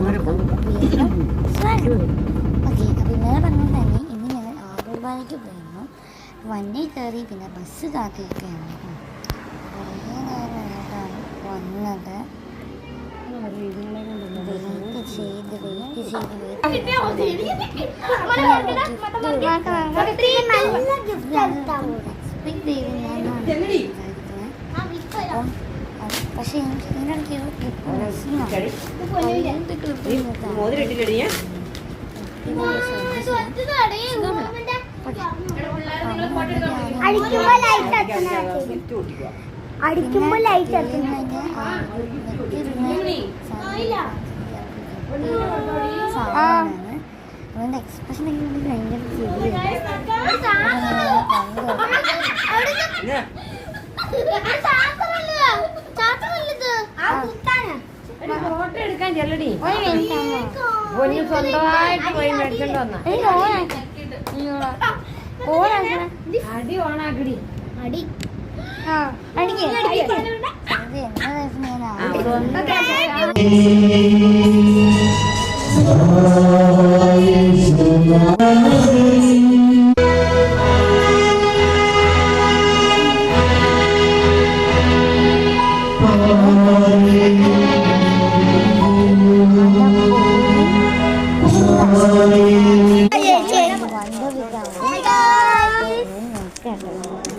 Okay, അപ്പോൾ ഇന്നലെ പറഞ്ഞത് തന്നെ ഇന്ന് ഞങ്ങൾ ആലൂർബാലേക്ക് പോയിരുന്നു. വണ്ടി കയറി പിന്നെ ബസ് കാത്തിരിക്കുകയാണ്. കുറേ നേരമായിട്ടാണ് വന്നത്. വെയിറ്റ് ചെയ്ത് പക്ഷെ എനിക്ക് ഇതിനിടയ്ക്ക് അടിക്കുമ്പോ ലൈറ്റ് അതുകൊണ്ട് എക്സ്പ്രഷൻ ഒക്കെ ഭയങ്കര ഫോട്ടോ എടുക്കാൻ ചെല്ലടി പൊന്നു സ്വന്തമായിട്ട് പോയി മേടിച്ചോണ്ട് വന്ന അടി ഓണാക്കടി അടി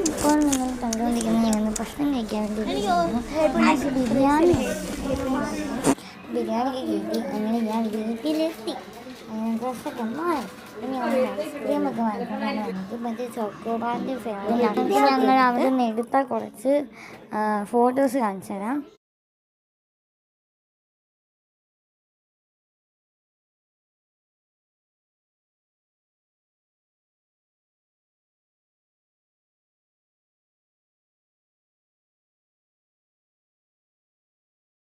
ഇപ്പോൾ നിങ്ങൾ കണ്ടുകൊണ്ടിരിക്കുന്ന ഞങ്ങൾ ഭക്ഷണം കഴിക്കാൻ വേണ്ടി ബിരിയാണി കിട്ടി. അങ്ങനെ ഞാൻ വീട്ടിലെത്തി. അങ്ങനെ ഡ്രസ്സൊക്കെ മാറി ഐസ്ക്രീമൊക്കെ വാങ്ങിക്കൊണ്ടാണ് വന്നത്. മറ്റേ ചോക്കോബാറിൻ്റെ ഫ്ലേവർ ഞങ്ങൾ അവിടെ നിന്ന് എടുത്ത കുറച്ച് ഫോട്ടോസ് കാണിച്ചു തരാം.